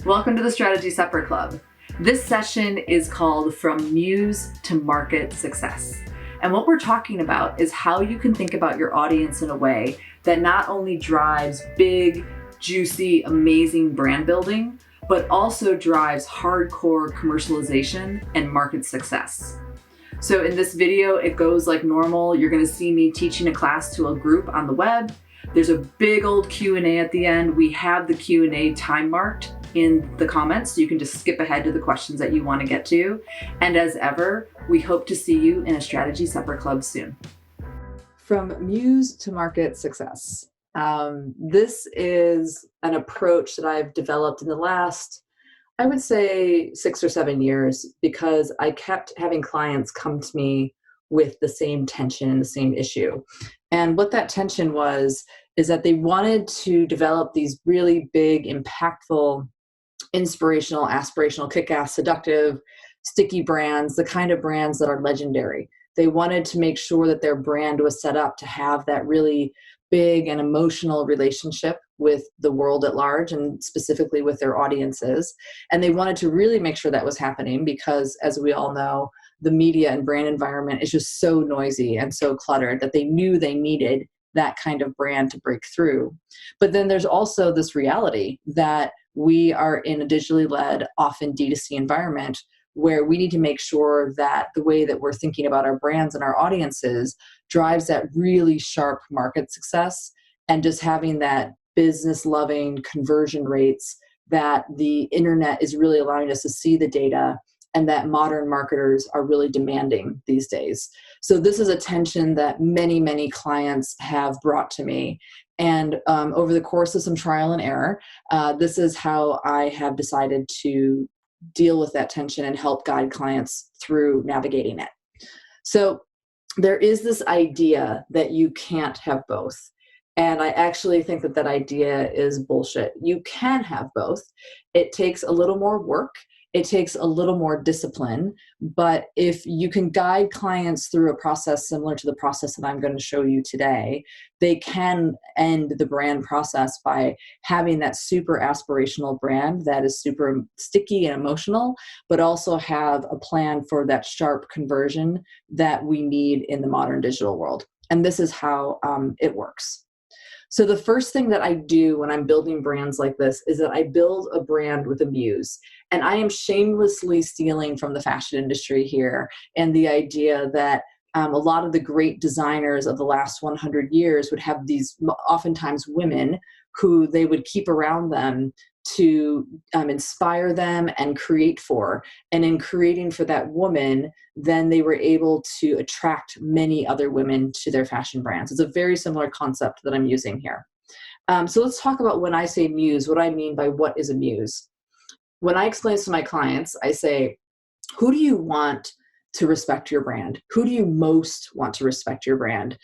Welcome to the Strategy Supper Club. This session is called From Muse to Market Success. And what we're talking about is how you can think about your audience in a way that not only drives big, juicy, amazing brand building, but also drives hardcore commercialization and market success. So in this video, it goes like normal. You're going to see me teaching a class to a group on the web. There's a big old Q&A at the end. We have the Q&A time marked in the comments, so you can just skip ahead to the questions that you want to get to. And as ever, we hope to see you in a Strategy Supper Club soon. From Muse to Market Success. This is an approach that I've developed in the last, I would say 6 or 7 years, because I kept having clients come to me with the same tension and the same issue. And what that tension was is that they wanted to develop these really big, impactful, inspirational, aspirational, kick-ass, seductive, sticky brands, the kind of brands that are legendary. They wanted to make sure that their brand was set up to have that really big and emotional relationship with the world at large and specifically with their audiences. And they wanted to really make sure that was happening because, as we all know, the media and brand environment is just so noisy and so cluttered that they knew they needed that kind of brand to break through. But then there's also this reality that we are in a digitally led, often D2C environment where we need to make sure that the way that we're thinking about our brands and our audiences drives that really sharp market success and just having that business loving conversion rates that the internet is really allowing us to see the data and that modern marketers are really demanding these days. So this is a tension that many, many clients have brought to me. And over the course of some trial and error, this is how I have decided to deal with that tension and help guide clients through navigating it. So there is this idea that you can't have both. And I actually think that that idea is bullshit. You can have both. It takes a little more work. It takes a little more discipline, but if you can guide clients through a process similar to the process that I'm going to show you today, they can end the brand process by having that super aspirational brand that is super sticky and emotional, but also have a plan for that sharp conversion that we need in the modern digital world. And this is how it works. So the first thing that I do when I'm building brands like this is that I build a brand with a muse. And I am shamelessly stealing from the fashion industry here and the idea that a lot of the great designers of the last 100 years would have these oftentimes women who they would keep around them to inspire them and create for. And in creating for that woman, then they were able to attract many other women to their fashion brands. It's a very similar concept that I'm using here. So let's talk about when I say muse, what I mean by what is a muse. When I explain this to my clients, I say, who do you want to respect your brand? Who do you most want to respect your brand?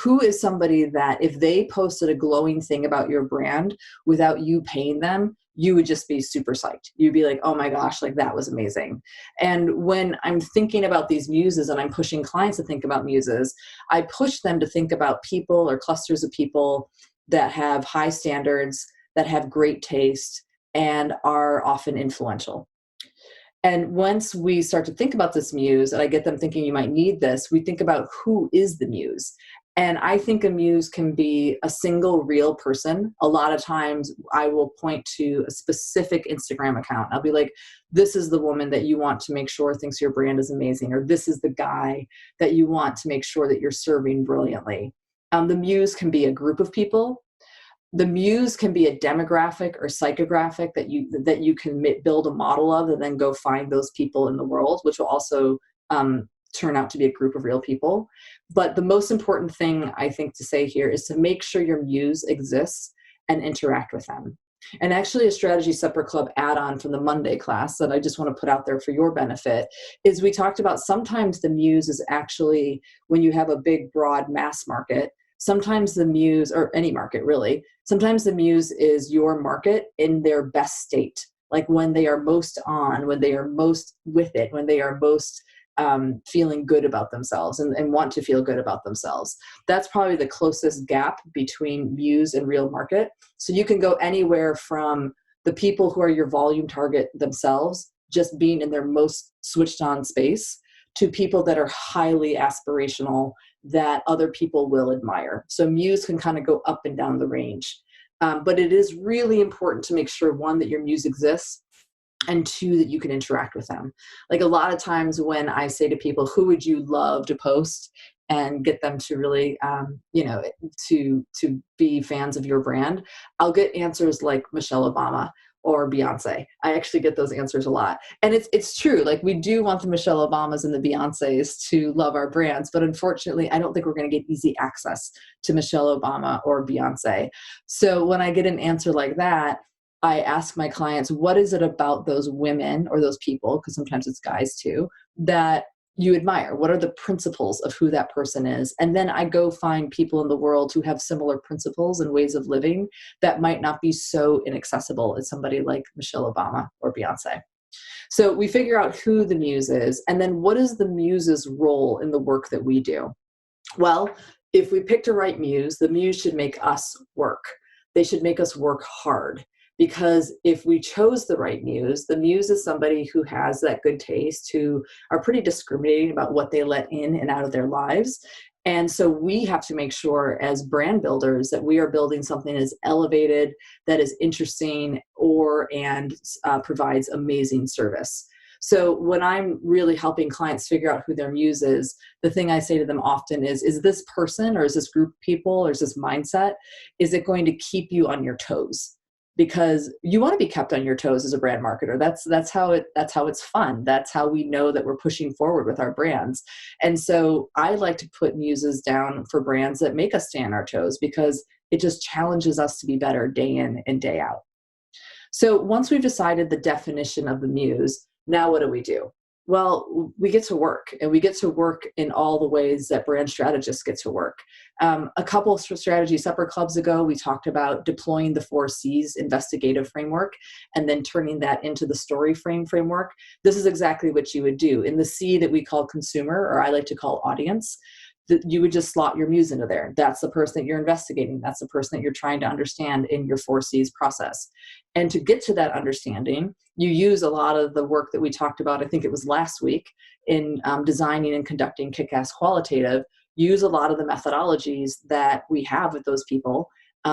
Who is somebody that if they posted a glowing thing about your brand without you paying them, you would just be super psyched. You'd be like, oh my gosh, like that was amazing. And when I'm thinking about these muses and I'm pushing clients to think about muses, I push them to think about people or clusters of people that have high standards, that have great taste, and are often influential. And once we start to think about this muse, and I get them thinking you might need this, we think about who is the muse. And I think a muse can be a single real person. A lot of times I will point to a specific Instagram account. I'll be like, this is the woman that you want to make sure thinks your brand is amazing, or this is the guy that you want to make sure that you're serving brilliantly. The muse can be a group of people. The muse can be a demographic or psychographic that you can build a model of and then go find those people in the world, which will also turn out to be a group of real people. But the most important thing I think to say here is to make sure your muse exists and interact with them. And actually a Strategy Supper Club add-on from the Monday class that I just want to put out there for your benefit is we talked about sometimes the muse is actually when you have a big, broad mass market. Sometimes the muse, or any market really, sometimes the muse is your market in their best state, like when they are most on, when they are most with it, when they are most feeling good about themselves and want to feel good about themselves. That's probably the closest gap between muse and real market. So you can go anywhere from the people who are your volume target themselves, just being in their most switched on space, to people that are highly aspirational that other people will admire. So Muse can kind of go up and down the range. But it is really important to make sure, one, that your Muse exists, and two, that you can interact with them. Like a lot of times when I say to people, who would you love to post and get them to really, to be fans of your brand, I'll get answers like Michelle Obama or Beyonce. I actually get those answers a lot. And it's true. Like, we do want the Michelle Obamas and the Beyoncés to love our brands, but unfortunately, I don't think we're going to get easy access to Michelle Obama or Beyonce. So when I get an answer like that, I ask my clients, what is it about those women or those people, because sometimes it's guys too, that you admire? What are the principles of who that person is? And then I go find people in the world who have similar principles and ways of living that might not be so inaccessible as somebody like Michelle Obama or Beyonce. So we figure out who the Muse is, and then what is the Muse's role in the work that we do? Well, if we picked a right Muse, the Muse should make us work. They should make us work hard. Because if we chose the right Muse, the Muse is somebody who has that good taste, who are pretty discriminating about what they let in and out of their lives. And so we have to make sure as brand builders that we are building something that is elevated, that is interesting, and provides amazing service. So when I'm really helping clients figure out who their Muse is, the thing I say to them often is this person, or is this group of people, or is this mindset, is it going to keep you on your toes? Because you want to be kept on your toes as a brand marketer. That's how it's fun. That's how we know that we're pushing forward with our brands. And so I like to put Muses down for brands that make us stay on our toes, because it just challenges us to be better day in and day out. So once we've decided the definition of the Muse, now what do? Well, we get to work, and we get to work in all the ways that brand strategists get to work. A couple of strategy supper clubs ago, we talked about deploying the 4 C's investigative framework and then turning that into the story framework. This is exactly what you would do. In the C that we call consumer, or I like to call audience, that you would just slot your Muse into there. That's the person that you're investigating. That's the person that you're trying to understand in your 4 C's process. And to get to that understanding, you use a lot of the work that we talked about, I think it was last week, in designing and conducting Kick-Ass Qualitative. Use a lot of the methodologies that we have with those people,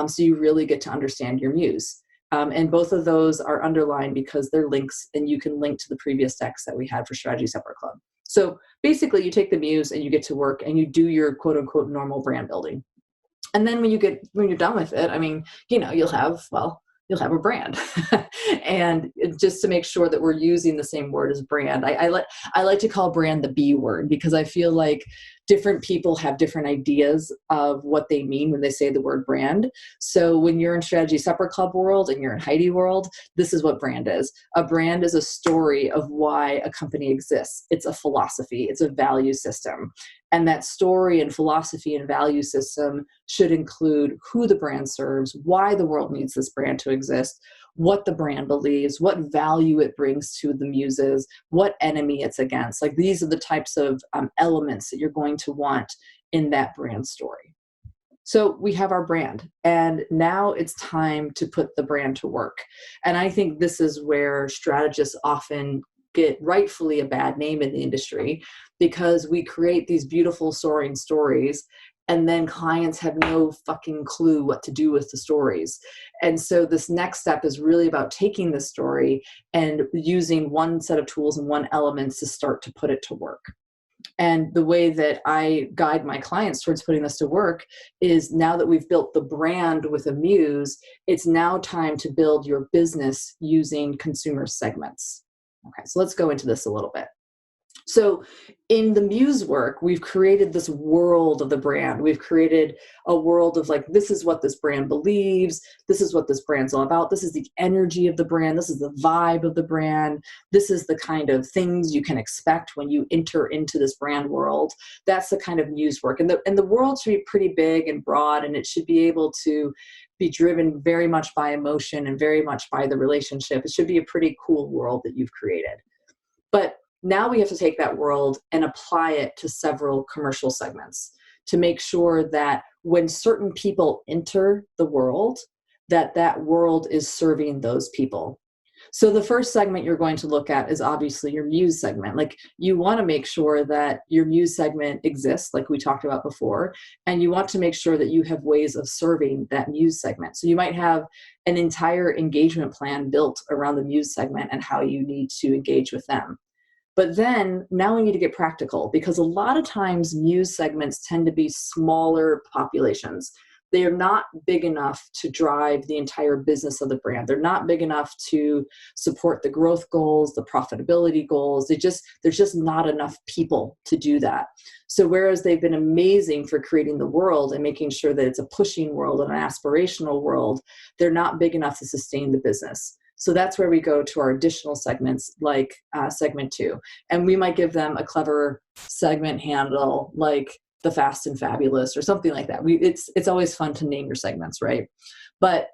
so you really get to understand your Muse. And both of those are underlined because they're links, and you can link to the previous decks that we had for Strategy Supper Club. So basically, you take the Muse and you get to work and you do your quote unquote normal brand building. And then when you're done with it, I mean, you'll have a brand. And just to make sure that we're using the same word as brand, I like to call brand the B word, because I feel like different people have different ideas of what they mean when they say the word brand. So when you're in Strategy Supper Club world and you're in Heidi world, this is what brand is. A brand is a story of why a company exists. It's a philosophy. It's a value system. And that story and philosophy and value system should include who the brand serves, why the world needs this brand to exist, what the brand believes, what value it brings to the Muses, what enemy it's against. Like, these are the types of elements that you're going to want in that brand story. So we have our brand, and now it's time to put the brand to work. And I think this is where strategists often get rightfully a bad name in the industry, because we create these beautiful soaring stories, and then clients have no fucking clue what to do with the stories. And so this next step is really about taking the story and using one set of tools and one element to start to put it to work. And the way that I guide my clients towards putting this to work is, now that we've built the brand with a Muse, it's now time to build your business using consumer segments. Okay, so let's go into this a little bit. So in the Muse work, we've created this world of the brand. We've created a world of, like, this is what this brand believes. This is what this brand's all about. This is the energy of the brand. This is the vibe of the brand. This is the kind of things you can expect when you enter into this brand world. That's the kind of Muse work. And the world should be pretty big and broad, and it should be able to be driven very much by emotion and very much by the relationship. It should be a pretty cool world that you've created. But now we have to take that world and apply it to several commercial segments to make sure that when certain people enter the world, that that world is serving those people. So the first segment you're going to look at is obviously your Muse segment. Like, you want to make sure that your Muse segment exists, like we talked about before, and you want to make sure that you have ways of serving that Muse segment. So you might have an entire engagement plan built around the Muse segment and how you need to engage with them. But then now we need to get practical, because a lot of times Muse segments tend to be smaller populations. They are not big enough to drive the entire business of the brand. They're not big enough to support the growth goals, the profitability goals. There's just not enough people to do that. So whereas they've been amazing for creating the world and making sure that it's a pushing world and an aspirational world, they're not big enough to sustain the business. So that's where we go to our additional segments, like segment 2. And we might give them a clever segment handle, like the Fast and Fabulous or something like that. It's always fun to name your segments, right? But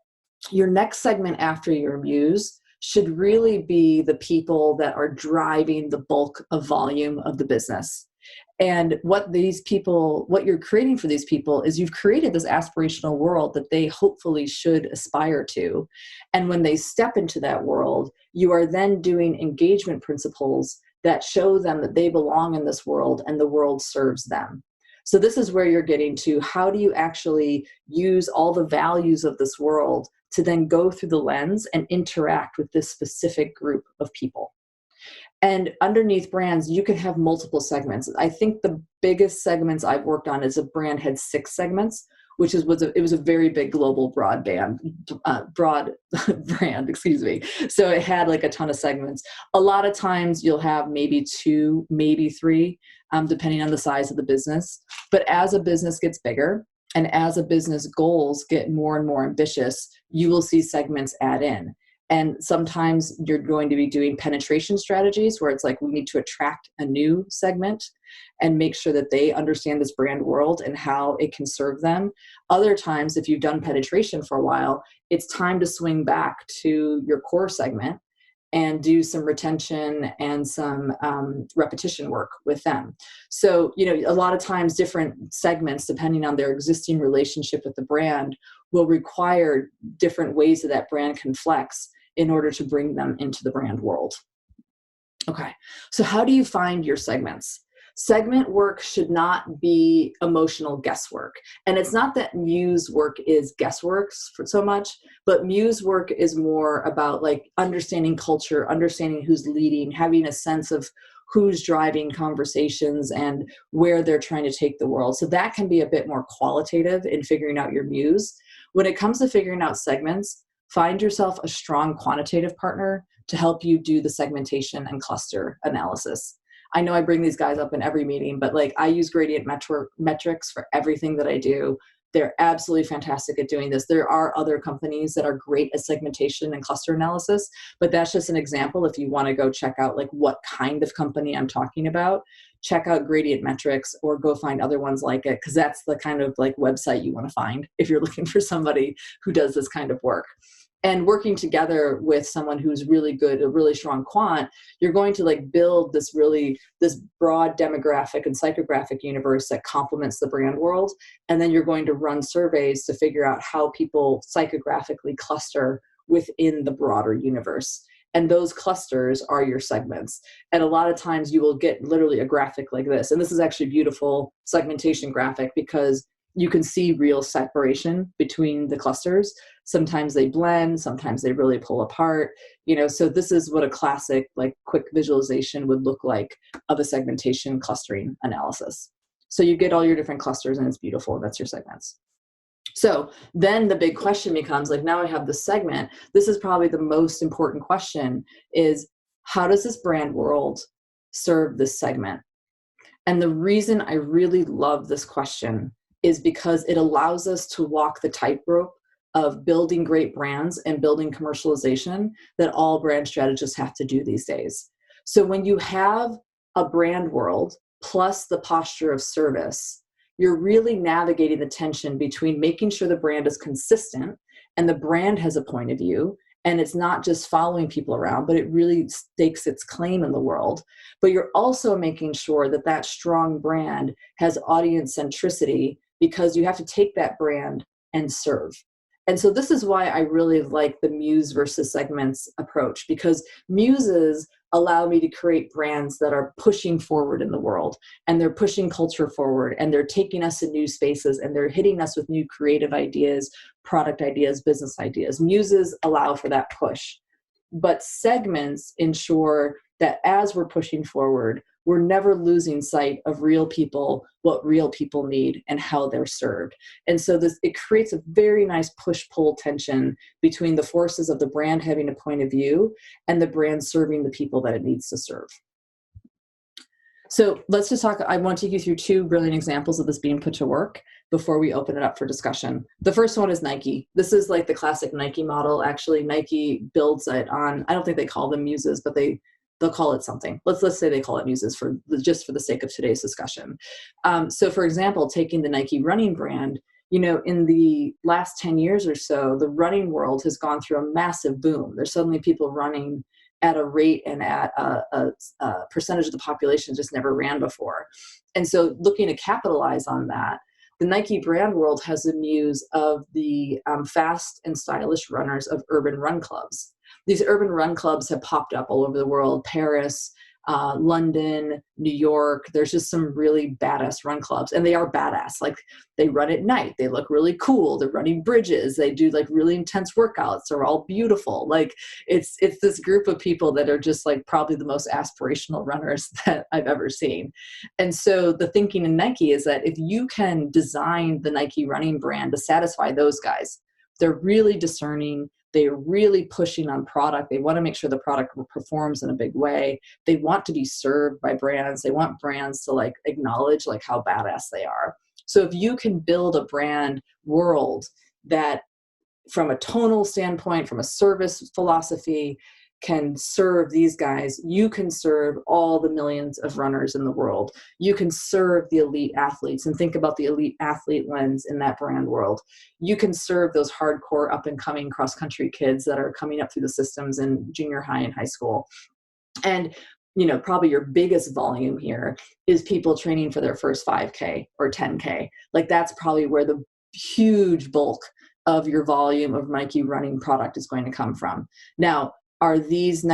your next segment after your Muse should really be the people that are driving the bulk of volume of the business. And what you're creating for these people is you've created this aspirational world that they hopefully should aspire to. And when they step into that world, you are then doing engagement principles that show them that they belong in this world and the world serves them. So this is where you're getting to, how do you actually use all the values of this world to then go through the lens and interact with this specific group of people. And underneath brands, you can have multiple segments. I think the biggest segments I've worked on as a brand had 6 segments, which it was a very big global broad brand, excuse me. So it had like a ton of segments. A lot of times you'll have maybe 2, maybe 3, depending on the size of the business. But as a business gets bigger and as a business goals get more and more ambitious, you will see segments add in. And sometimes you're going to be doing penetration strategies where it's like, we need to attract a new segment and make sure that they understand this brand world and how it can serve them. Other times, if you've done penetration for a while, it's time to swing back to your core segment and do some retention and some repetition work with them. So, a lot of times different segments, depending on their existing relationship with the brand, will require different ways that that brand can flex in order to bring them into the brand world. Okay, so how do you find your segments? Segment work should not be emotional guesswork. And it's not that Muse work is guesswork for so much, but Muse work is more about like understanding culture, understanding who's leading, having a sense of who's driving conversations and where they're trying to take the world. So that can be a bit more qualitative in figuring out your Muse. When it comes to figuring out segments, find yourself a strong quantitative partner to help you do the segmentation and cluster analysis. I know I bring these guys up in every meeting, but like, I use gradient metrics for everything that I do. They're absolutely fantastic at doing this. There are other companies that are great at segmentation and cluster analysis, but that's just an example. If you want to go check out like what kind of company I'm talking about, check out gradient metrics or go find other ones like it, because that's the kind of like website you want to find if you're looking for somebody who does this kind of work. And working together with someone who's really good, a really strong quant, you're going to like build this broad demographic and psychographic universe that complements the brand world. And then you're going to run surveys to figure out how people psychographically cluster within the broader universe. And those clusters are your segments. And a lot of times you will get literally a graphic like this. And this is actually a beautiful segmentation graphic because you can see real separation between the clusters. Sometimes they blend, sometimes they really pull apart, so this is what a classic, like quick visualization would look like of a segmentation clustering analysis. So you get all your different clusters and it's beautiful. That's your segments. So then the big question becomes like, now I have the segment. This is probably the most important question is, how does this brand world serve this segment? And the reason I really love this question is because it allows us to walk the tightrope of building great brands and building commercialization that all brand strategists have to do these days. So when you have a brand world plus the posture of service, you're really navigating the tension between making sure the brand is consistent and the brand has a point of view, and it's not just following people around, but it really stakes its claim in the world. But you're also making sure that that strong brand has audience centricity, because you have to take that brand and serve. And so this is why I really like the Muse versus segments approach, because Muses allow me to create brands that are pushing forward in the world, and they're pushing culture forward, and they're taking us in new spaces, and they're hitting us with new creative ideas, product ideas, business ideas. Muses allow for that push. But segments ensure that as we're pushing forward, we're never losing sight of real people, what real people need, and how they're served. And so it creates a very nice push-pull tension between the forces of the brand having a point of view and the brand serving the people that it needs to serve. So let's just talk. I want to take you through two brilliant examples of this being put to work before we open it up for discussion. The first one is Nike. This is like the classic Nike model. Actually, Nike builds it on, I don't think they call them muses, but they'll call it something. Let's say they call it muses just for the sake of today's discussion. So for example, taking the Nike running brand, in the last 10 years or so, the running world has gone through a massive boom. There's suddenly people running at a rate and at a percentage of the population just never ran before. And so looking to capitalize on that, the Nike brand world has a muse of the fast and stylish runners of urban run clubs. These urban run clubs have popped up all over the world: Paris, London, New York. There's just some really badass run clubs, and they are badass. Like, they run at night. They look really cool. They're running bridges. They do like really intense workouts. They're all beautiful. Like, it's this group of people that are just like probably the most aspirational runners that I've ever seen. And so the thinking in Nike is that if you can design the Nike running brand to satisfy those guys, they're really discerning. They're really pushing on product. They want to make sure the product performs in a big way. They want to be served by brands. They want brands to like acknowledge like how badass they are. So if you can build a brand world that, from a tonal standpoint, from a service philosophy, can serve these guys, you can serve all the millions of runners in the world. You can serve the elite athletes, and think about the elite athlete lens in that brand world. You can serve those hardcore up and coming cross country kids that are coming up through the systems in junior high and high school. And probably your biggest volume here is people training for their first 5K or 10K. Like, that's probably where the huge bulk of your volume of Nike running product is going to come from. Now, are these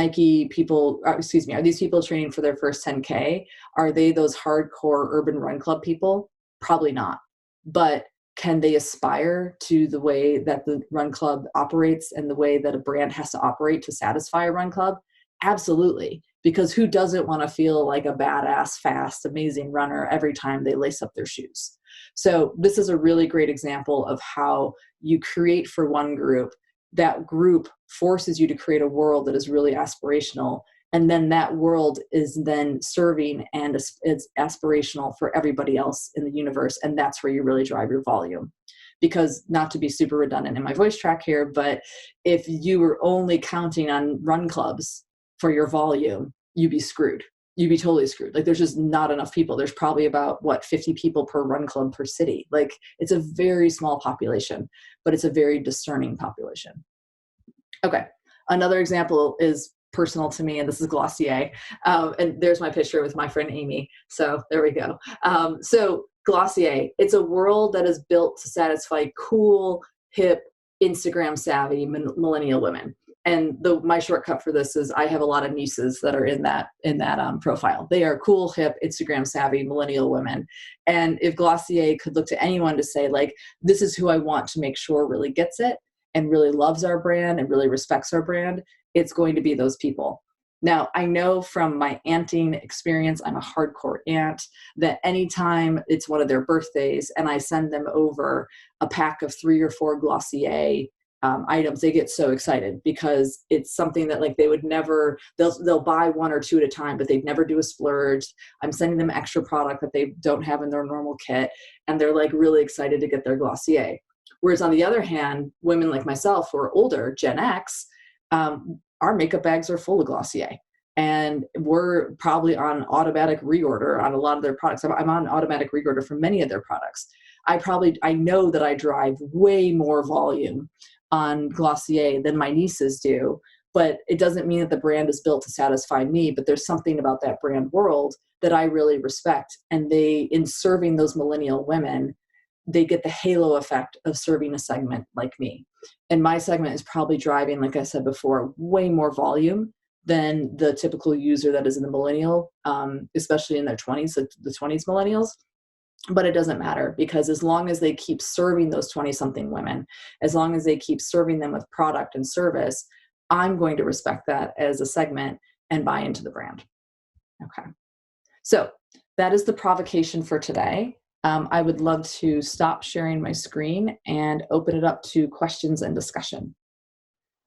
people training for their first 10K? Are they those hardcore urban run club people? Probably not. But can they aspire to the way that the run club operates and the way that a brand has to operate to satisfy a run club? Absolutely. Because who doesn't want to feel like a badass, fast, amazing runner every time they lace up their shoes? So this is a really great example of how you create for one group. That group forces you to create a world that is really aspirational. And then that world is then serving and it's aspirational for everybody else in the universe. And that's where you really drive your volume. Because, not to be super redundant in my voice track here, but if you were only counting on run clubs for your volume, you'd be screwed. You'd be totally screwed. Like, there's just not enough people. There's probably about 50 people per run club per city. Like, it's a very small population, but it's a very discerning population. Okay. Another example is personal to me, and this is Glossier. And there's my picture with my friend Amy. So there we go. So Glossier, it's a world that is built to satisfy cool, hip, Instagram savvy millennial women. And my shortcut for this is I have a lot of nieces that are in that profile. They are cool, hip, Instagram savvy millennial women. And if Glossier could look to anyone to say, like, this is who I want to make sure really gets it and really loves our brand and really respects our brand, it's going to be those people. Now, I know from my aunting experience, I'm a hardcore aunt, that anytime it's one of their birthdays and I send them over a pack of 3 or 4 Glossier items, they get so excited because it's something that, like, they would never, they'll buy 1 or 2 at a time, but they'd never do a splurge. I'm sending them extra product that they don't have in their normal kit, and they're like really excited to get their Glossier. Whereas on the other hand, women like myself who are older, Gen X, our makeup bags are full of Glossier. And we're probably on automatic reorder on a lot of their products. I'm on automatic reorder for many of their products. I know that I drive way more volume on Glossier than my nieces do, but it doesn't mean that the brand is built to satisfy me, but there's something about that brand world that I really respect. And in serving those millennial women, they get the halo effect of serving a segment like me. And my segment is probably driving, like I said before, way more volume than the typical user that is in the millennial, especially in their 20s, the 20s millennials. But it doesn't matter, because as long as they keep serving those 20-something women, as long as they keep serving them with product and service, I'm going to respect that as a segment and buy into the brand. Okay. So that is the provocation for today. I would love to stop sharing my screen and open it up to questions and discussion.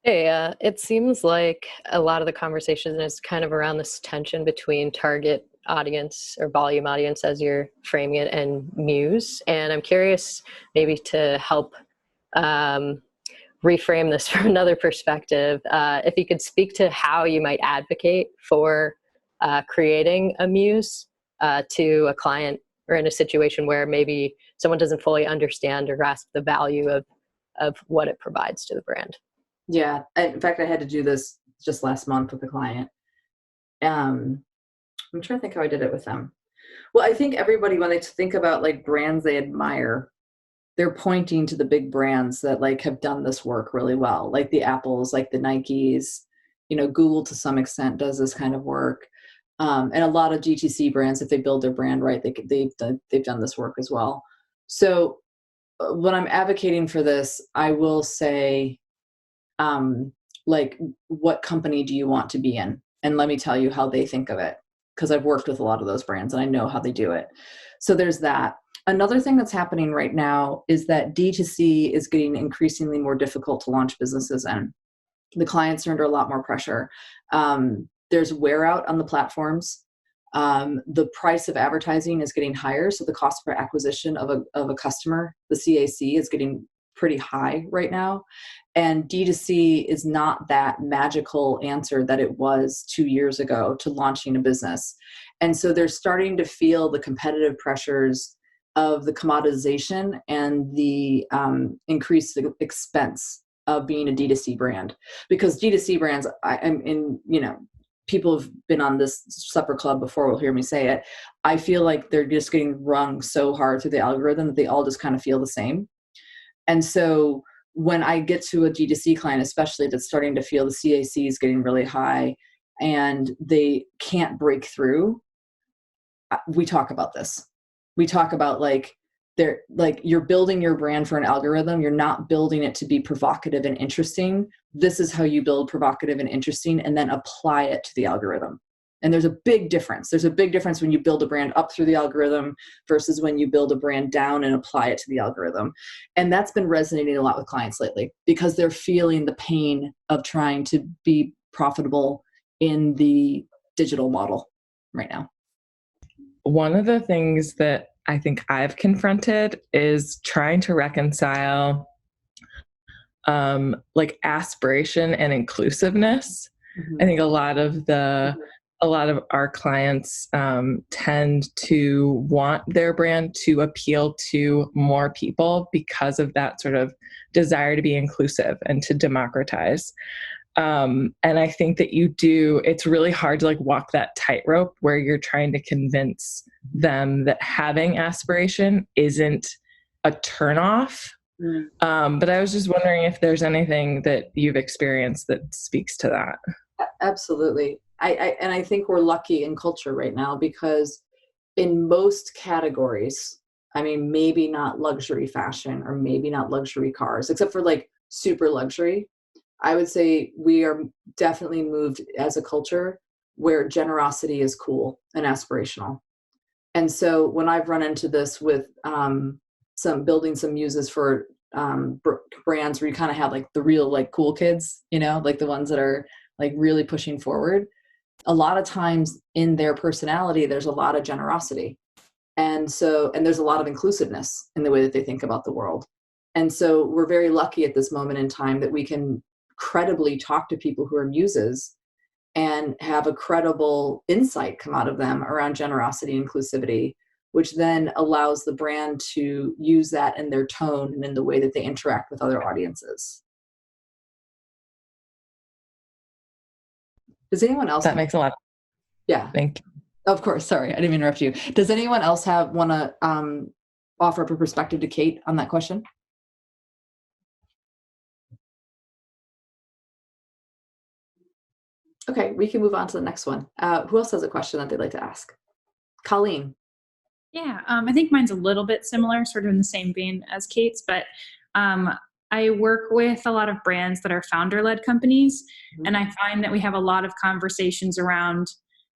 Hey, it seems like a lot of the conversation is kind of around this tension between target audience or volume audience, as you're framing it, and Muse. And I'm curious, maybe to help reframe this from another perspective, if you could speak to how you might advocate for creating a Muse to a client, or in a situation where maybe someone doesn't fully understand or grasp the value of what it provides to the brand. Yeah. In fact, I had to do this just last month with a client. I'm trying to think how I did it with them. Well, I think everybody, when they think about like brands they admire, they're pointing to the big brands that like have done this work really well, like the Apples, like the Nikes, Google to some extent does this kind of work. And a lot of GTC brands, if they build their brand right, they've done this work as well. So when I'm advocating for this, I will say, like, what company do you want to be in? And let me tell you how they think of it, because I've worked with a lot of those brands and I know how they do it. So there's that. Another thing that's happening right now is that D2C is getting increasingly more difficult to launch businesses in. The clients are under a lot more pressure. There's wear out on the platforms. The price of advertising is getting higher. So the cost per acquisition of a customer, the CAC, is getting pretty high right now. And D2C is not that magical answer that it was 2 years ago to launching a business. And so they're starting to feel the competitive pressures of the commoditization and the increased expense of being a D2C brand. Because D2C brands, people have been on this supper club before will hear me say it. I feel like they're just getting rung so hard through the algorithm that they all just kind of feel the same. And so when I get to a D2C client, especially that's starting to feel the CAC is getting really high and they can't break through, we talk about this. We talk about you're building your brand for an algorithm. You're not building it to be provocative and interesting. This is how you build provocative and interesting and then apply it to the algorithm. And there's a big difference. There's a big difference when you build a brand up through the algorithm versus when you build a brand down and apply it to the algorithm. And that's been resonating a lot with clients lately because they're feeling the pain of trying to be profitable in the digital model right now. One of the things that I think I've confronted is trying to reconcile aspiration and inclusiveness. Mm-hmm. I think a lot of our clients tend to want their brand to appeal to more people because of that sort of desire to be inclusive and to democratize. And I think that it's really hard to walk that tightrope where you're trying to convince them that having aspiration isn't a turnoff. Mm. But I was just wondering if there's anything that you've experienced that speaks to that. Absolutely. I think we're lucky in culture right now because in most categories, maybe not luxury fashion or maybe not luxury cars, except for super luxury, I would say we are definitely moved as a culture where generosity is cool and aspirational. And so when I've run into this with building some muses for brands where you kind of have the real cool kids, the ones that are really pushing forward, a lot of times in their personality, there's a lot of generosity. And there's a lot of inclusiveness in the way that they think about the world. And so we're very lucky at this moment in time that we can credibly talk to people who are muses and have a credible insight come out of them around generosity and inclusivity, which then allows the brand to use that in their tone and in the way that they interact with other audiences. Does anyone else? That makes a lot. Yeah. Thank you. Of course. Sorry, I didn't interrupt you. Does anyone else want to offer up a perspective to Kate on that question? Okay, we can move on to the next one. Who else has a question that they'd like to ask? Colleen. Yeah, I think mine's a little bit similar, sort of in the same vein as Kate's, but I work with a lot of brands that are founder-led companies, and I find that we have a lot of conversations around,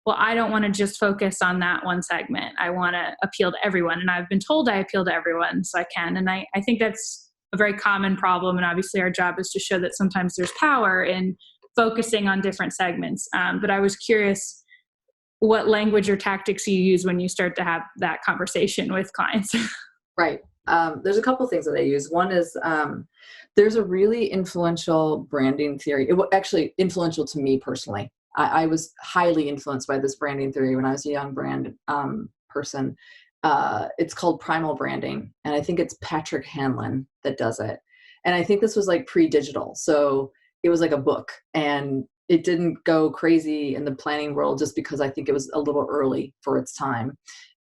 well, I don't want to just focus on that one segment. I want to appeal to everyone, and I've been told I appeal to everyone, so I can. And I think that's a very common problem, and obviously our job is to show that sometimes there's power in focusing on different segments. But I was curious what language or tactics you use when you start to have that conversation with clients. Right. There's a couple things that I use. One is there's a really influential branding theory. Actually influential to me personally. I was highly influenced by this branding theory when I was a young brand person. It's called Primal Branding. And I think it's Patrick Hanlon that does it. And I think this was like pre-digital. So it was like a book, and it didn't go crazy in the planning world just because I think it was a little early for its time.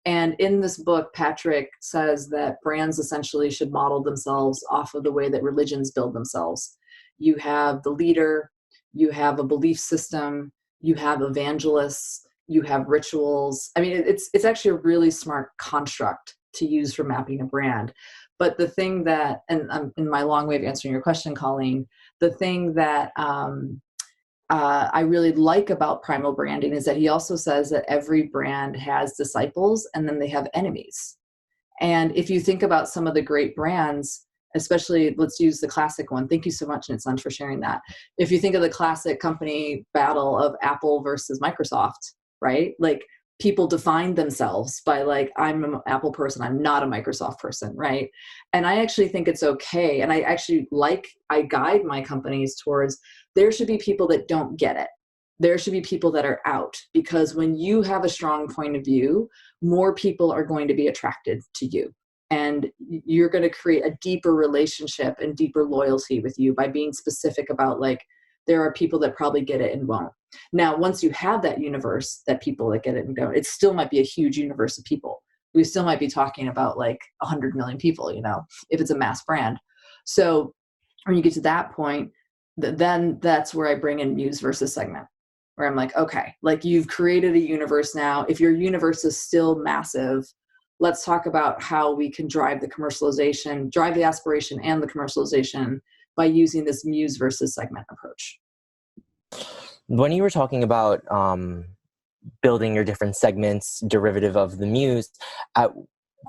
And in this book, Patrick says that brands essentially should model themselves off of the way that religions build themselves. You have the leader, you have a belief system, you have evangelists, you have rituals. I mean, it's actually a really smart construct to use for mapping a brand. But the thing that, and in my long way of answering your question, Colleen, the thing that I really like about Primal Branding is that he also says that every brand has disciples and then they have enemies. And if you think about some of the great brands, especially, let's use the classic one. Thank you so much, Nitsan, for sharing that. If you think of the classic company battle of Apple versus Microsoft, right? Like, people define themselves by like, I'm an Apple person, I'm not a Microsoft person, right? And I actually think it's okay. And I guide my companies towards, there should be people that don't get it. There should be people that are out, because when you have a strong point of view, more people are going to be attracted to you. And you're going to create a deeper relationship and deeper loyalty with you by being specific about, like, there are people that probably get it and won't. Now, once you have that universe, that people that get it and don't, it still might be a huge universe of people. We still might be talking about like 100 million people, if it's a mass brand. So when you get to that point, then that's where I bring in Muse versus segment, where I'm like, okay, like, you've created a universe now. If your universe is still massive, let's talk about how we can drive the aspiration and the commercialization by using this Muse versus segment approach. When you were talking about building your different segments, derivative of the Muse,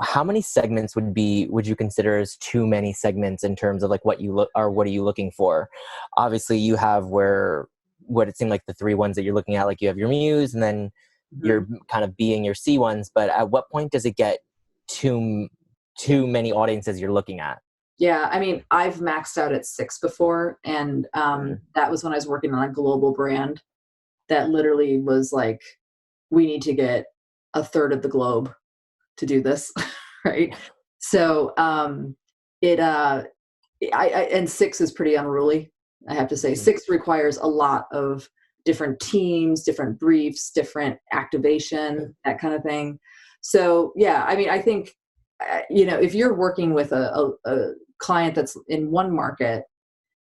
how many segments would you consider as too many segments in terms of like what are you looking for? Obviously, you have what it seemed like the three ones that you're looking at, like you have your Muse and then you're kind of being your C ones. But at what point does it get too many audiences you're looking at? Yeah, I mean, I've maxed out at 6 before, and that was when I was working on a global brand that literally was like, we need to get a third of the globe to do this, right? So and 6 is pretty unruly, I have to say. 6 requires a lot of different teams, different briefs, different activation, that kind of thing. So yeah, I mean, I think, if you're working with a client that's in one market,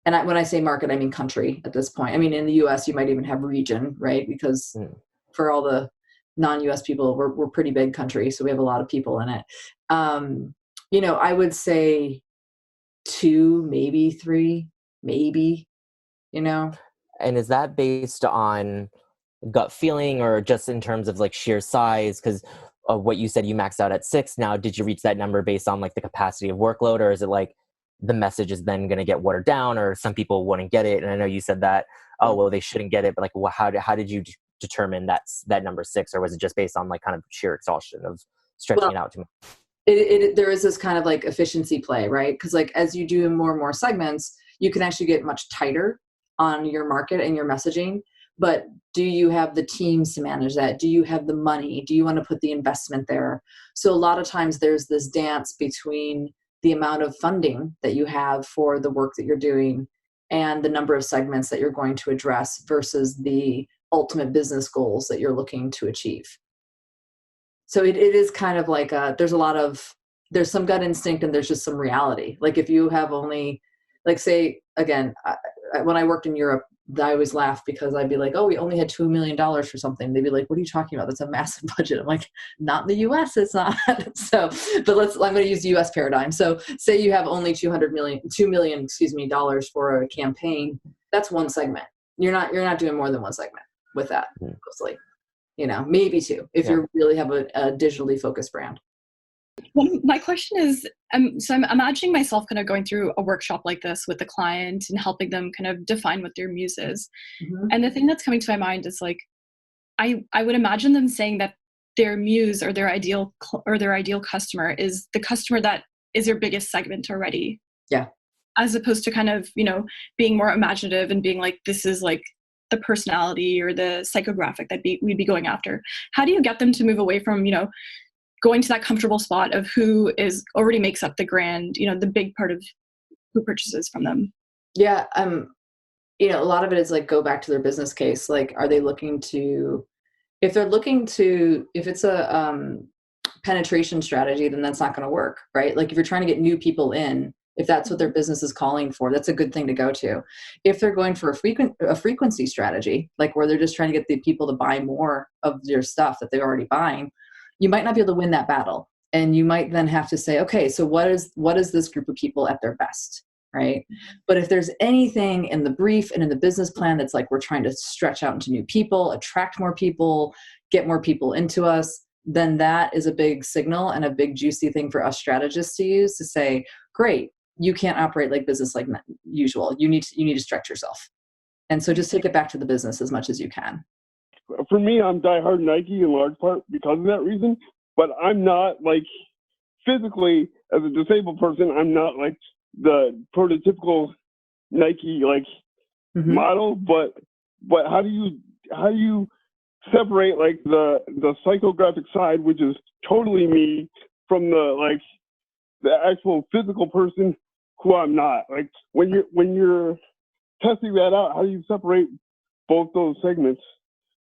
and when I say market, I mean country at this point. I mean, in the US, you might even have region, right? Because for all the non-US people, we're pretty big country, so we have a lot of people in it. I would say 2, maybe 3, maybe. And is that based on gut feeling or just in terms of like sheer size? Because of what you said, you maxed out at 6. Now, did you reach that number based on like the capacity of workload, or is it like the message is then going to get watered down, or some people wouldn't get it? And I know you said that, they shouldn't get it, but like, how did you determine that number 6, or was it just based on like kind of sheer exhaustion of stretching it out too much? There is this kind of like efficiency play, right? Because like, as you do more and more segments, you can actually get much tighter on your market and your messaging. But do you have the teams to manage that? Do you have the money? Do you want to put the investment there? So a lot of times there's this dance between the amount of funding that you have for the work that you're doing and the number of segments that you're going to address versus the ultimate business goals that you're looking to achieve. So it is kind of like there's a lot of there's some gut instinct and there's just some reality. Like if you have only, like say, again, when I worked in Europe, I always laugh because I'd be like, oh, we only had $2 million for something. They'd be like, what are you talking about? That's a massive budget. I'm like, not in the US, it's not. So, but I'm going to use the US paradigm. So say you have only $2 million dollars for a campaign. That's one segment. You're not doing more than one segment with that, mostly, maybe two, if you really have a digitally focused brand. Well, my question is, so I'm imagining myself kind of going through a workshop like this with the client and helping them kind of define what their muse is. Mm-hmm. And the thing that's coming to my mind is like, I would imagine them saying that their muse or their ideal customer is the customer that is their biggest segment already. Yeah. As opposed to kind of, being more imaginative and being like, this is like the personality or the psychographic that we'd be going after. How do you get them to move away from, going to that comfortable spot of who already makes up the grand, the big part of who purchases from them? Yeah. A lot of it is like, go back to their business case. Like, are they looking to, if it's a penetration strategy, then that's not going to work, right? Like if you're trying to get new people in, if that's what their business is calling for, that's a good thing to go to. If they're going for a frequency strategy, like where they're just trying to get the people to buy more of their stuff that they're already buying, you might not be able to win that battle. And you might then have to say, okay, so what is this group of people at their best, right? But if there's anything in the brief and in the business plan that's like, we're trying to stretch out into new people, attract more people, get more people into us, then that is a big signal and a big juicy thing for us strategists to use to say, great, you can't operate like business like usual. You need to stretch yourself. And so just take it back to the business as much as you can. For me, I'm diehard Nike in large part because of that reason, but I'm not like physically as a disabled person, I'm not like the prototypical Nike model, but how do you separate like the psychographic side, which is totally me, from the actual physical person who I'm not? Like when you're testing that out, how do you separate both those segments?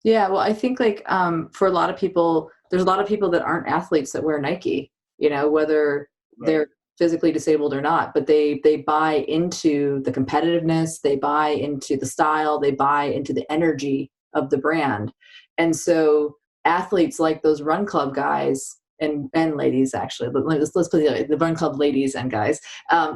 Yeah, well, I think for a lot of people, there's a lot of people that aren't athletes that wear Nike, whether they're physically disabled or not, but they buy into the competitiveness, they buy into the style, they buy into the energy of the brand. And so athletes like those run club guys and ladies, actually, let's put the run club ladies and guys,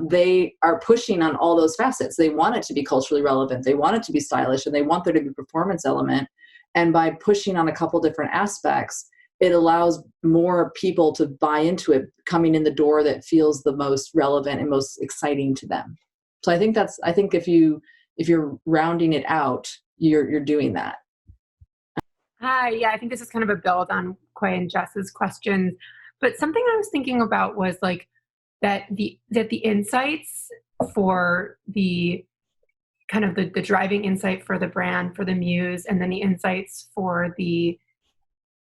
they are pushing on all those facets. They want it to be culturally relevant. They want it to be stylish, and they want there to be a performance element. And by pushing on a couple different aspects, it allows more people to buy into it, coming in the door that feels the most relevant and most exciting to them. So I think if you're rounding it out, you're doing that. Hi, yeah, I think this is kind of a build on Quay and Jess's questions. But something I was thinking about was like that the insights for the kind of the driving insight for the brand, for the muse, and then the insights for the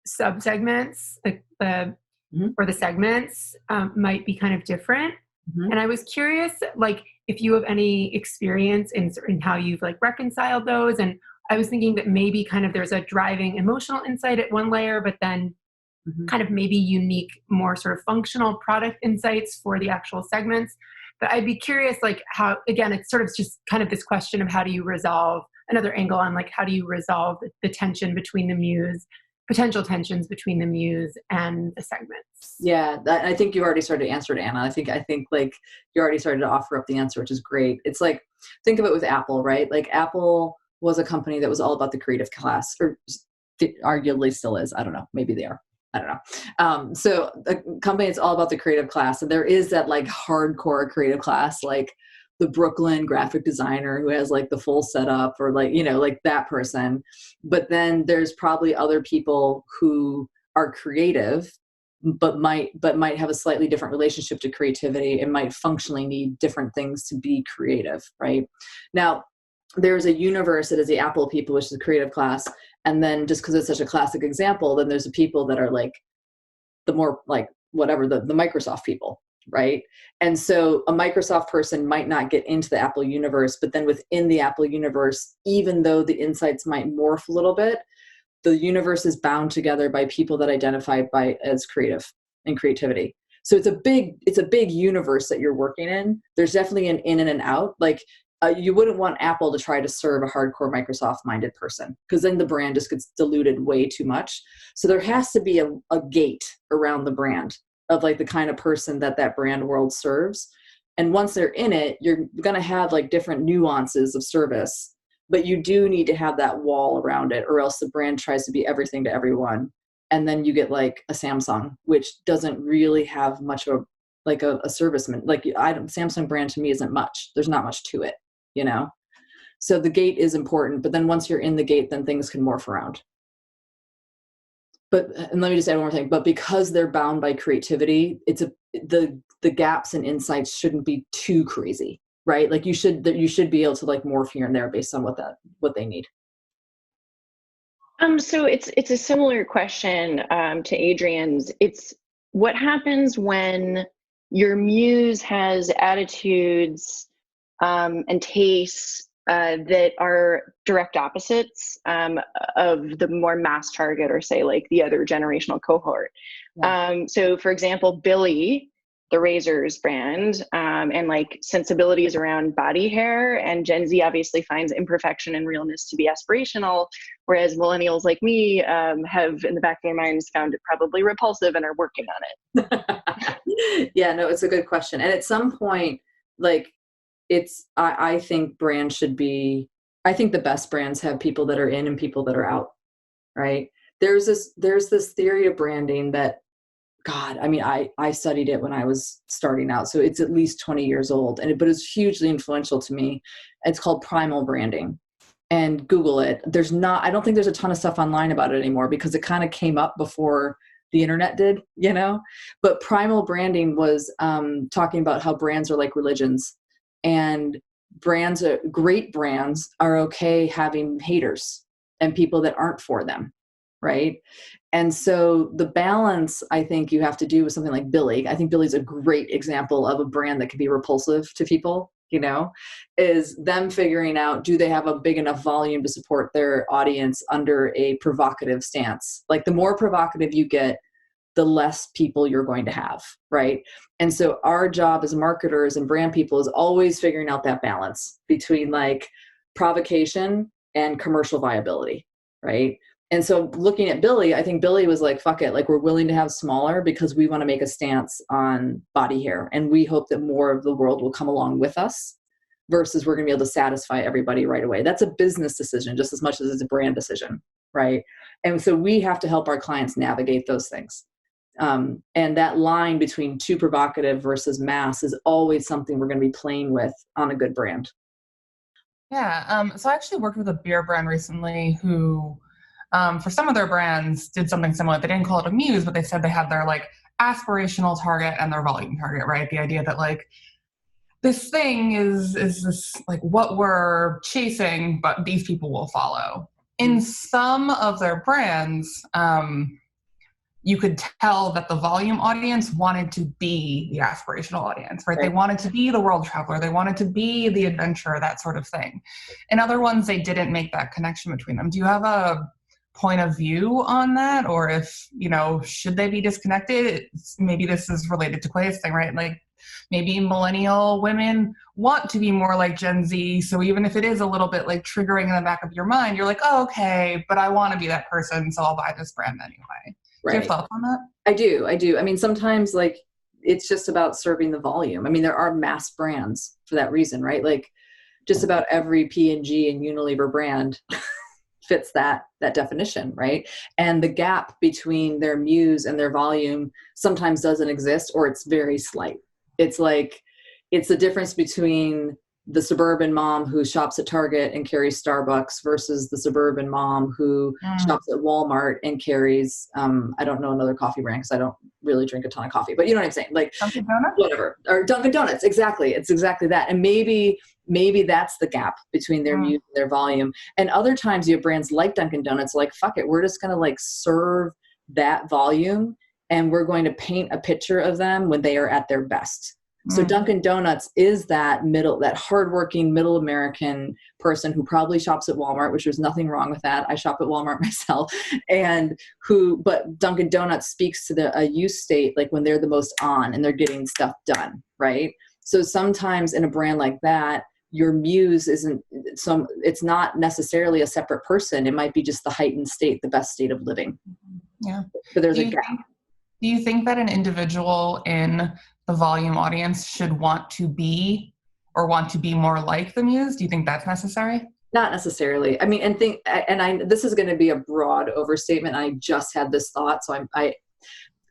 subsegments, or the segments might be kind of different. Mm-hmm. And I was curious, like, if you have any experience in how you've like reconciled those. And I was thinking that maybe kind of there's a driving emotional insight at one layer, but then kind of maybe unique, more sort of functional product insights for the actual segments. But I'd be curious, like how, again, it's sort of just kind of this question of how do you resolve, another angle on like, how do you resolve the tension between the muse, potential tensions between the muse and the segments? Yeah, I think you already started to answer it, Anna. I think like you already started to offer up the answer, which is great. It's like, think of it with Apple, right? Like Apple was a company that was all about the creative class, or arguably still is. I don't know. Maybe they are. I don't know. So a company is all about the creative class. And there is that like hardcore creative class, like the Brooklyn graphic designer who has like the full setup, or like, like that person. But then there's probably other people who are creative, but might have a slightly different relationship to creativity and might functionally need different things to be creative, right? Now, there's a universe that is the Apple people, which is the creative class. And then just because it's such a classic example, then there's the people that are like the more like whatever, the Microsoft people, right? And so a Microsoft person might not get into the Apple universe, but then within the Apple universe, even though the insights might morph a little bit, the universe is bound together by people that identify as creative and creativity. So it's a big universe that you're working in. There's definitely an in and an out. Like you wouldn't want Apple to try to serve a hardcore Microsoft minded person, because then the brand just gets diluted way too much. So there has to be a gate around the brand of like the kind of person that brand world serves. And once they're in it, you're going to have like different nuances of service, but you do need to have that wall around it, or else the brand tries to be everything to everyone. And then you get like a Samsung, which doesn't really have much of a service. Like Samsung brand to me isn't much. There's not much to it, you know? So the gate is important, but then once you're in the gate, then things can morph around. And let me just add one more thing, but because they're bound by creativity, the gaps and insights shouldn't be too crazy, right? Like you should be able to like morph here and there based on what they need. So it's a similar question to Adrian's. It's what happens when your muse has attitudes and tastes that are direct opposites of the more mass target, or say like the other generational cohort. Yeah. So for example, Billy, the razors brand, and like sensibilities around body hair, and Gen Z obviously finds imperfection and realness to be aspirational, whereas millennials like me have in the back of their minds found it probably repulsive and are working on it. Yeah, no, it's a good question. And at some point, like I think brands should be, I think the best brands have people that are in and people that are out, right? There's this theory of branding that, God, I mean, I studied it when I was starting out, so it's at least 20 years old, but it's hugely influential to me. It's called Primal Branding, and Google it. I don't think there's a ton of stuff online about it anymore, because it kind of came up before the internet did, you know? But Primal Branding was talking about how brands are like religions, and great brands are okay having haters and people that aren't for them, right? And so the balance I think you have to do with something like Billy. I think Billy's a great example of a brand that can be repulsive to people, you know, is them figuring out, do they have a big enough volume to support their audience under a provocative stance? Like the more provocative you get, the less people you're going to have, right? And so our job as marketers and brand people is always figuring out that balance between like provocation and commercial viability, right? And so looking at Billy, I think Billy was like, fuck it, like we're willing to have smaller because we want to make a stance on body hair. And we hope that more of the world will come along with us, versus we're going to be able to satisfy everybody right away. That's a business decision just as much as it's a brand decision, right? And so we have to help our clients navigate those things. And that line between too provocative versus mass is always something we're going to be playing with on a good brand. Yeah. So I actually worked with a beer brand recently who, for some of their brands, did something similar. They didn't call it a muse, but they said they had their like aspirational target and their volume target, right? The idea that like this thing is this like what we're chasing, but these people will follow. In some of their brands, you could tell that the volume audience wanted to be the aspirational audience, right? They wanted to be the world traveler. They wanted to be the adventurer, that sort of thing. In other ones, they didn't make that connection between them. Do you have a point of view on that? Or if, you know, should they be disconnected? Maybe this is related to Clay's thing, right? Like maybe millennial women want to be more like Gen Z. So even if it is a little bit like triggering in the back of your mind, you're like, oh, okay, but I want to be that person, so I'll buy this brand anyway. Right. Do you have thoughts on that? I do. I mean, sometimes like it's just about serving the volume. I mean, there are mass brands for that reason, right? Like just about every P&G and Unilever brand fits that definition, right? And the gap between their muse and their volume sometimes doesn't exist, or it's very slight. It's like, it's the difference between the suburban mom who shops at Target and carries Starbucks versus the suburban mom who shops at Walmart and carries, I don't know another coffee brand because I don't really drink a ton of coffee, but you know what I'm saying? Like Dunkin' Donuts? Whatever. Or Dunkin' Donuts. Exactly. It's exactly that. And maybe that's the gap between their muse and their volume. And other times you have brands like Dunkin' Donuts, like, fuck it, we're just going to like serve that volume and we're going to paint a picture of them when they are at their best. So Dunkin' Donuts is that hardworking middle American person who probably shops at Walmart, which there's nothing wrong with that. I shop at Walmart myself, but Dunkin' Donuts speaks to a use state, like when they're the most on and they're getting stuff done, right? So sometimes in a brand like that, your muse it's not necessarily a separate person. It might be just the heightened state, the best state of living. Yeah. But there's a gap. Do you think that an individual in the volume audience should want to be more like the muse? Do you think that's necessary? Not necessarily. I mean, this is going to be a broad overstatement. I just had this thought, so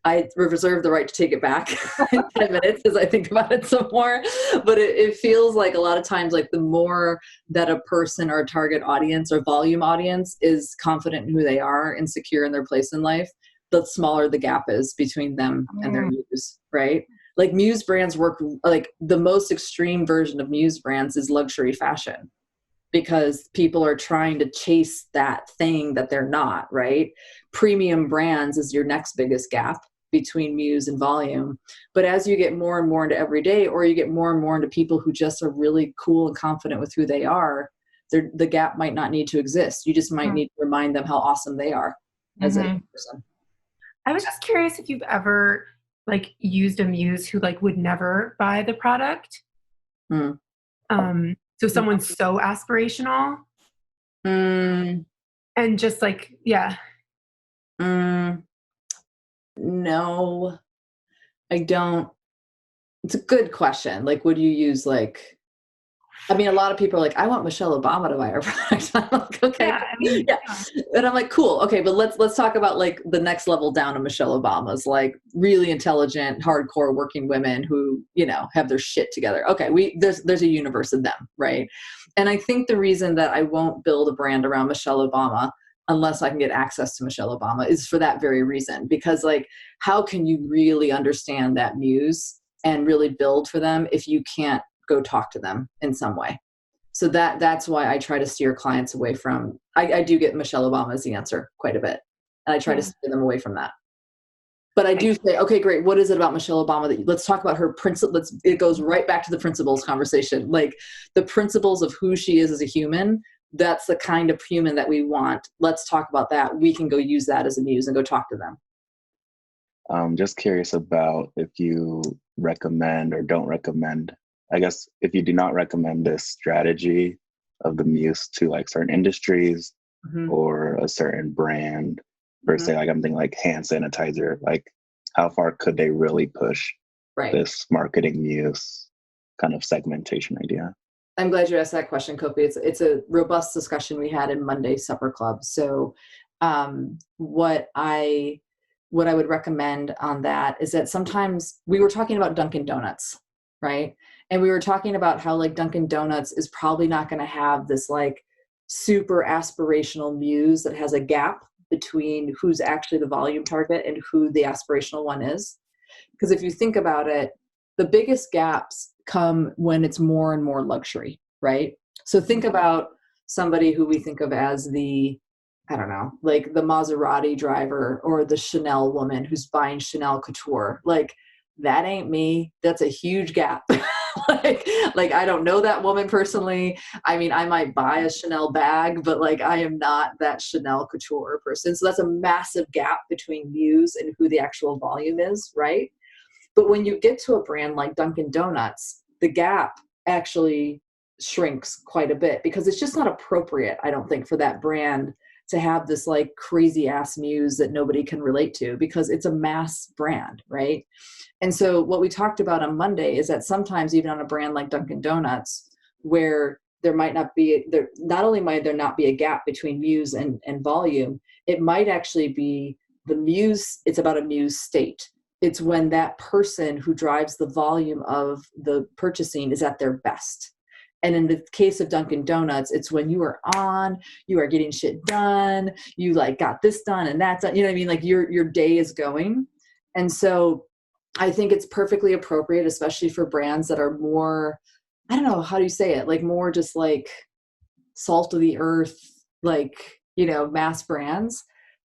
I reserve the right to take it back in 10 minutes as I think about it some more. But it feels like a lot of times, like the more that a person or a target audience or volume audience is confident in who they are and secure in their place in life, the smaller the gap is between them and their muse, right? Like muse brands work, like the most extreme version of muse brands is luxury fashion, because people are trying to chase that thing that they're not, right? Premium brands is your next biggest gap between muse and volume. But as you get more and more into everyday, or you get more and more into people who just are really cool and confident with who they are, the gap might not need to exist. You just might need to remind them how awesome they are as a person. I was just curious if you've ever like used a muse who like would never buy the product. So someone's so aspirational and just like, yeah. No, I don't. It's a good question. Like, would you use like, I mean, a lot of people are like, I want Michelle Obama to buy our product. I'm like, okay. Yeah, I mean, yeah. And I'm like, cool. Okay. But let's talk about like the next level down of Michelle Obama's, like really intelligent, hardcore working women who, have their shit together. Okay. There's a universe of them. Right. And I think the reason that I won't build a brand around Michelle Obama unless I can get access to Michelle Obama is for that very reason, because like, how can you really understand that muse and really build for them if you can't go talk to them in some way? So that's why I try to steer clients away from, I do get Michelle Obama as the answer quite a bit. And I try to steer them away from that. But I do say, okay, great. What is it about Michelle Obama let's talk about her principles. It goes right back to the principles conversation, like the principles of who she is as a human. That's the kind of human that we want. Let's talk about that. We can go use that as a muse and go talk to them. Just curious about if you recommend or don't recommend, I guess if you do not recommend this strategy of the muse to like certain industries or a certain brand, per se, like I'm thinking like hand sanitizer, like how far could they really push this marketing muse kind of segmentation idea? I'm glad you asked that question, Kopi. It's a robust discussion we had in Monday Supper Club. So what I would recommend on that is that sometimes we were talking about Dunkin' Donuts, right? And we were talking about how like Dunkin' Donuts is probably not going to have this like super aspirational muse that has a gap between who's actually the volume target and who the aspirational one is. Because if you think about it, the biggest gaps come when it's more and more luxury, right? So think about somebody who we think of as the, I don't know, like the Maserati driver or the Chanel woman who's buying Chanel couture. Like that ain't me. That's a huge gap. like I don't know that woman personally. I mean, I might buy a Chanel bag, but like I am not that Chanel couture person. So that's a massive gap between muse and who the actual volume is, right? But when you get to a brand like Dunkin' Donuts, the gap actually shrinks quite a bit because it's just not appropriate, I don't think, for that brand to have this like crazy ass muse that nobody can relate to because it's a mass brand, right? And so what we talked about on Monday is that sometimes even on a brand like Dunkin' Donuts, where there might not be, not only might there not be a gap between muse and volume, it might actually be the muse, it's about a muse state. It's when that person who drives the volume of the purchasing is at their best. And in the case of Dunkin' Donuts, it's when you are on, you are getting shit done, you like got this done and that's done, you know what I mean? Like your day is going. And so I think it's perfectly appropriate, especially for brands that are more, I don't know, how do you say it? Like more just like salt of the earth, like, you know, mass brands,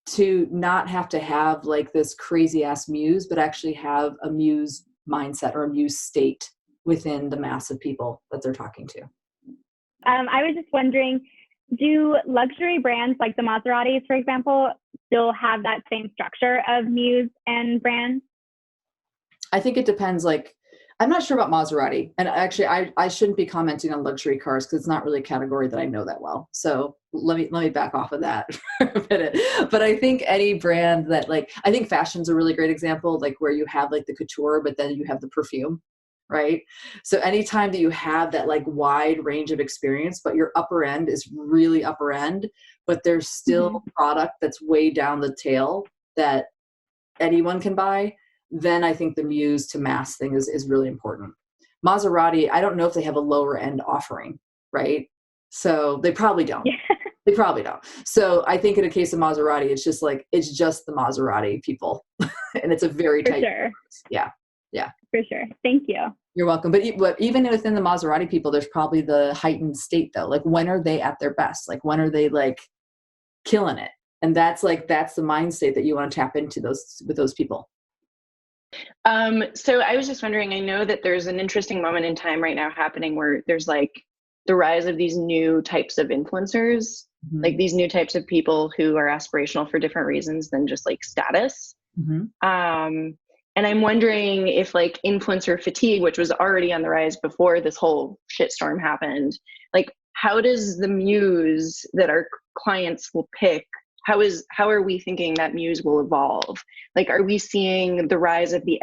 to not have to have like this crazy ass muse, but actually have a muse mindset or a muse state within the mass of people that they're talking to. I was just wondering, do luxury brands like the Maseratis, for example, still have that same structure of muse and brand? I think it depends. Like, I'm not sure about Maserati. And actually, I shouldn't be commenting on luxury cars because it's not really a category that I know that well. So let me back off of that for a minute. But I think any brand that, like, I think fashion's a really great example, like where you have like the couture, but then you have the perfume, right? So anytime that you have that like wide range of experience, but your upper end is really upper end, but there's still product that's way down the tail that anyone can buy, then I think the muse to mass thing is really important. Maserati, I don't know if they have a lower end offering, right? So they probably don't. They probably don't. So I think in a case of Maserati, it's just the Maserati people. And it's a very tight. For sure. Yeah. Yeah. For sure. Thank you. You're welcome. But even within the Maserati people, there's probably the heightened state though. Like, when are they at their best? Like, when are they like killing it? And that's the mind state that you want to tap into with those people. So I was just wondering, I know that there's an interesting moment in time right now happening where there's like the rise of these new types of influencers, like these new types of people who are aspirational for different reasons than just like status. And I'm wondering if like influencer fatigue, which was already on the rise before this whole shitstorm happened, like how does the muse that our clients will pick, how are we thinking that muse will evolve? Like, are we seeing the rise of the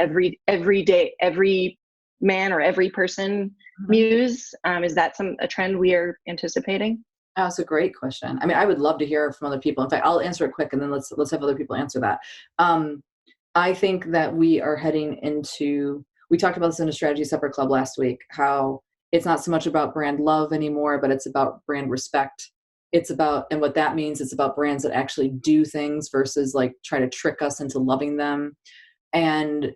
everyday, every man or every person muse? Is that a trend we are anticipating? That's a great question. I mean, I would love to hear from other people. In fact, I'll answer it quick and then let's have other people answer that. I think that we are heading into, we talked about this in a strategy separate club last week, how it's not so much about brand love anymore, but it's about brand respect. It's about, and what that means, it's about brands that actually do things versus like try to trick us into loving them. And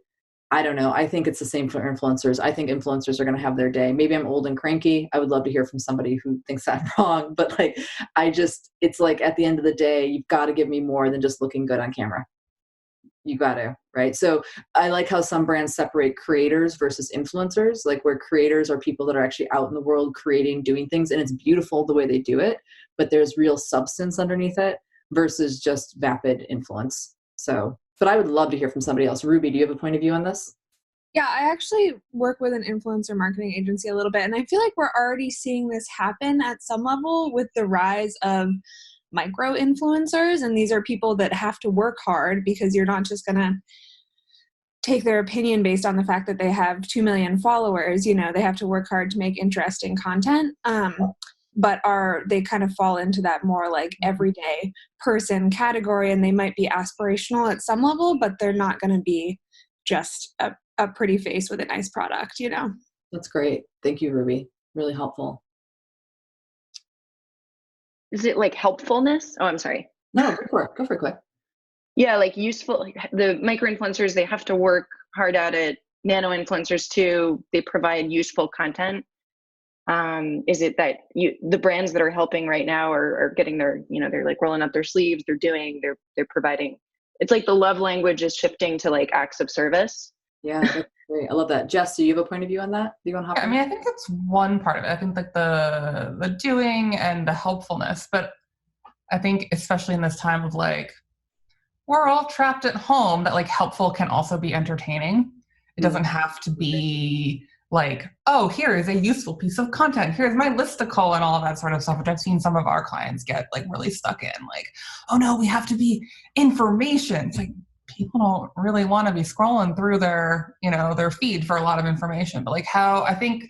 I don't know, I think it's the same for influencers. I think influencers are going to have their day. Maybe I'm old and cranky. I would love to hear from somebody who thinks I'm wrong, but like, it's like at the end of the day, you've got to give me more than just looking good on camera. You got to, right? So I like how some brands separate creators versus influencers, like where creators are people that are actually out in the world creating, doing things. And it's beautiful the way they do it, but there's real substance underneath it versus just vapid influence. So, but I would love to hear from somebody else. Ruby, do you have a point of view on this? Yeah, I actually work with an influencer marketing agency a little bit, and I feel like we're already seeing this happen at some level with the rise of micro influencers. And these are people that have to work hard because you're not just going to take their opinion based on the fact that they have 2 million followers. You know, they have to work hard to make interesting content. But they kind of fall into that more like everyday person category, and they might be aspirational at some level, but they're not going to be just a pretty face with a nice product, you know? That's great. Thank you, Ruby. Really helpful. Is it like helpfulness? Oh, I'm sorry. No, go for it quick. Yeah, like useful. The micro influencers, they have to work hard at it. Nano influencers too, they provide useful content. Is it that the brands that are helping right now are getting their, they're like rolling up their sleeves, they're providing, it's like the love language is shifting to like acts of service. Yeah, that's great. I love that. Jess, do you have a point of view on that? Do you want to hop I mean, I think it's one part of it. I think like the doing and the helpfulness, but I think especially in this time of like, we're all trapped at home, that like helpful can also be entertaining. It doesn't have to be like, oh, here is a useful piece of content. Here's my listicle and all of that sort of stuff, which I've seen some of our clients get like really stuck in. Like, oh no, we have to be information. It's like, people don't really want to be scrolling through their feed for a lot of information. But like how I think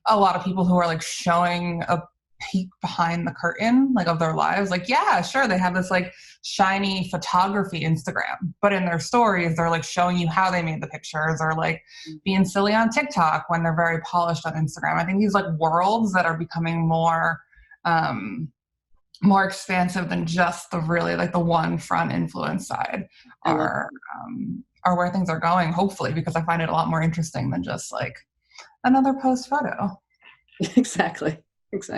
a lot of people who are like showing a peek behind the curtain, like of their lives, like, yeah, sure, they have this like shiny photography Instagram, but in their stories, they're like showing you how they made the pictures, or like being silly on TikTok when they're very polished on Instagram. I think these like worlds that are becoming more expansive than just the really like the one front influence side are where things are going, hopefully, because I find it a lot more interesting than just like another post photo. Exactly. That's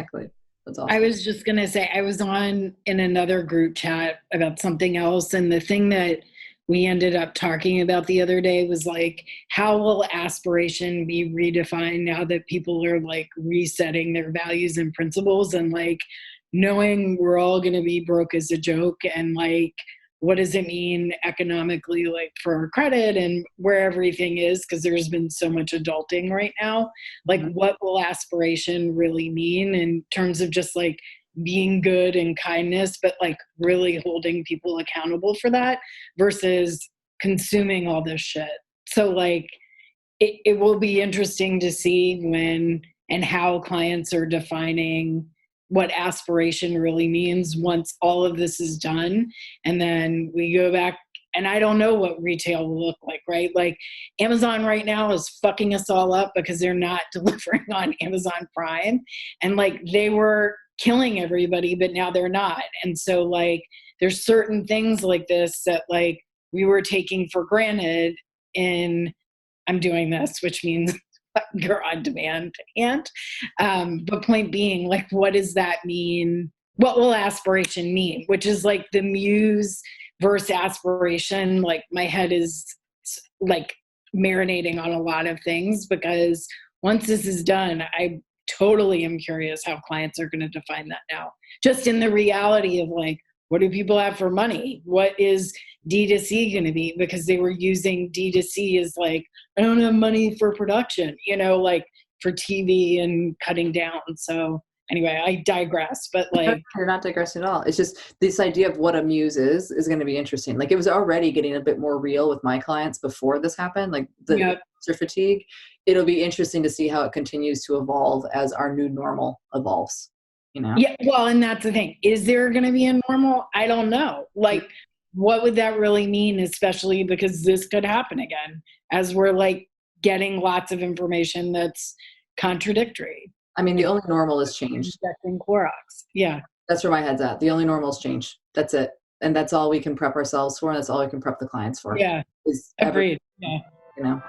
awesome. I was just going to say, I was in another group chat about something else. And the thing that we ended up talking about the other day was like, how will aspiration be redefined now that people are like resetting their values and principles, and like knowing we're all going to be broke as a joke, and like what does it mean economically, like for our credit and where everything is, because there's been so much adulting right now. Like what will aspiration really mean in terms of just like being good and kindness, but like really holding people accountable for that versus consuming all this shit. So like it will be interesting to see when and how clients are defining what aspiration really means once all of this is done. And then we go back, and I don't know what retail will look like, right? Like Amazon right now is fucking us all up because they're not delivering on Amazon Prime. And like they were killing everybody, but now they're not. And so like there's certain things like this that like we were taking for granted in I'm doing this, which means you're on demand. And but point being, like, what does that mean? What will aspiration mean? Which is like the Muse versus aspiration. Like my head is like marinating on a lot of things, because once this is done, I totally am curious how clients are going to define that now. Just in the reality of like, what do people have for money? What is D2C going to be? Because they were using D2C as like, I don't have money for production, you know, like for TV and cutting down. So anyway, I digress, but like. You're not digressing at all. It's just this idea of what a muse is going to be interesting. Like it was already getting a bit more real with my clients before this happened, like the user fatigue. It'll be interesting to see how it continues to evolve as our new normal evolves. You know? Yeah, well, and that's the thing. Is there going to be a normal? I don't know. Like, what would that really mean, especially because this could happen again as we're like getting lots of information that's contradictory. I mean, the only normal is change. Injecting Clorox. Yeah. That's where my head's at. The only normal is change. That's it. And that's all we can prep ourselves for. And that's all we can prep the clients for. Yeah. Agreed. Yeah. You know?